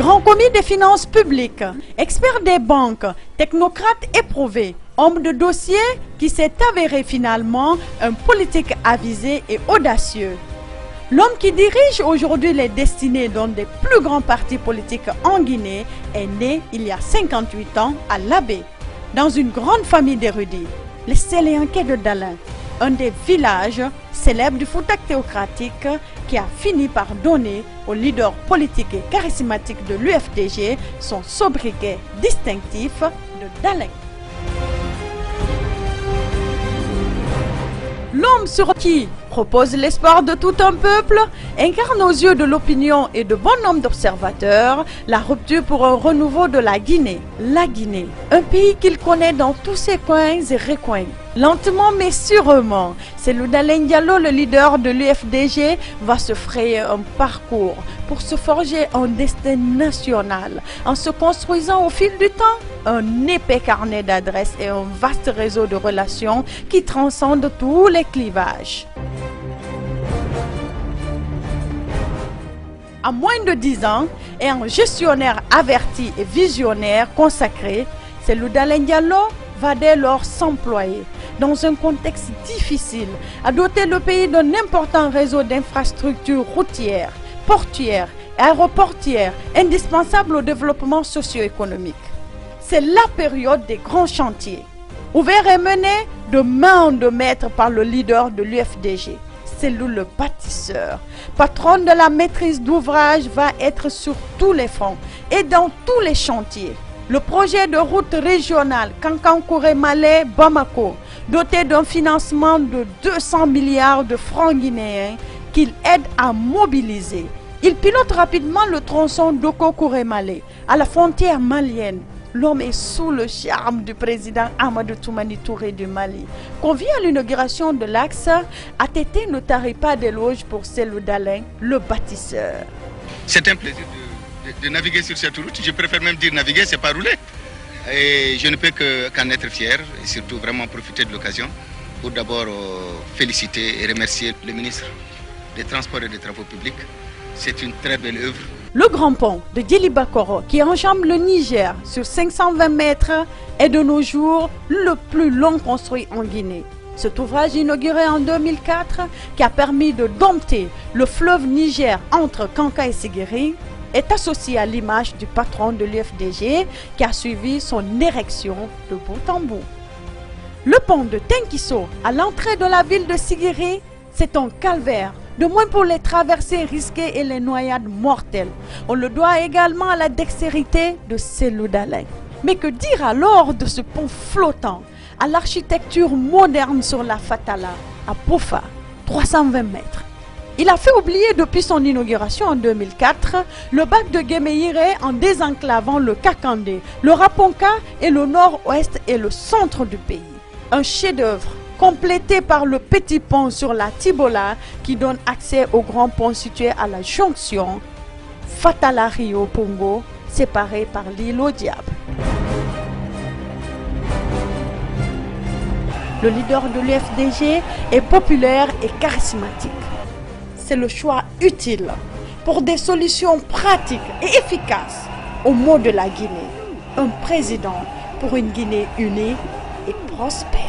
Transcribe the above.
Grand commis des finances publiques, expert des banques, technocrate éprouvé, homme de dossier qui s'est avéré finalement un politique avisé et audacieux. L'homme qui dirige aujourd'hui les destinées d'un des plus grands partis politiques en Guinée est né il y a 58 ans à Labé, dans une grande famille d'érudits, les Séléanké de Dalin, un des villages célèbres du Fouta théocratique qui a fini par donner au leader politique et charismatique de l'UFDG son sobriquet distinctif de Dalin. L'homme sur qui repose l'espoir de tout un peuple incarne aux yeux de l'opinion et de bon nombre d'observateurs la rupture pour un renouveau de la Guinée. La Guinée, un pays qu'il connaît dans tous ses coins et recoins. Lentement mais sûrement, Cellou Dalein Diallo, le leader de l'UFDG, va se frayer un parcours pour se forger un destin national en se construisant au fil du temps un épais carnet d'adresses et un vaste réseau de relations qui transcendent tous les clivages. À moins de 10 ans et un gestionnaire averti et visionnaire consacré, Cellou Dalein Diallo va dès lors s'employer dans un contexte difficile à doter le pays d'un important réseau d'infrastructures routières, portuaires et aéroportières indispensables au développement socio-économique. C'est la période des grands chantiers, ouverts et menés de main de maître par le leader de l'UFDG. Cellou le bâtisseur, patron de la maîtrise d'ouvrage, va être sur tous les fronts et dans tous les chantiers. Le projet de route régionale Kankankouré-Malais-Bamako, doté d'un financement de 200 milliards de francs guinéens qu'il aide à mobiliser. Il pilote rapidement le tronçon Doko-Kouré-Malais à la frontière malienne. L'homme est sous le charme du président Amadou Toumani Touré du Mali. Convié à l'inauguration de l'axe, ATT ne tarit pas d'éloges pour Cellou Dalein, le bâtisseur. C'est un plaisir de naviguer sur cette route. Je préfère même dire naviguer, c'est pas rouler. Et je ne peux qu'en être fier et surtout vraiment profiter de l'occasion pour d'abord féliciter et remercier le ministre des Transports et des Travaux publics. C'est une très belle œuvre. Le grand pont de Djilibakoro qui enjambe le Niger sur 520 mètres est de nos jours le plus long construit en Guinée. Cet ouvrage inauguré en 2004 qui a permis de dompter le fleuve Niger entre Kanka et Sigiri est associé à l'image du patron de l'UFDG qui a suivi son érection de bout en bout. Le pont de Tenkiso à l'entrée de la ville de Sigiri, c'est un calvaire, de moins pour les traversées risquées et les noyades mortelles. On le doit également à la dextérité de Cellou Dalein. Mais que dire alors de ce pont flottant, à l'architecture moderne sur la Fatala, à Pofa, 320 mètres. Il a fait oublier depuis son inauguration en 2004 le bac de Guéméiré en désenclavant le Kakandé, le Raponka et le nord-ouest et le centre du pays. Un chef-d'œuvre complété par le petit pont sur la Tibola qui donne accès au grand pont situé à la jonction Fatala-Rio-Pongo, séparé par l'île au Diable. Le leader de l'UFDG est populaire et charismatique. C'est le choix utile pour des solutions pratiques et efficaces aux maux de la Guinée. Un président pour une Guinée unie et prospère.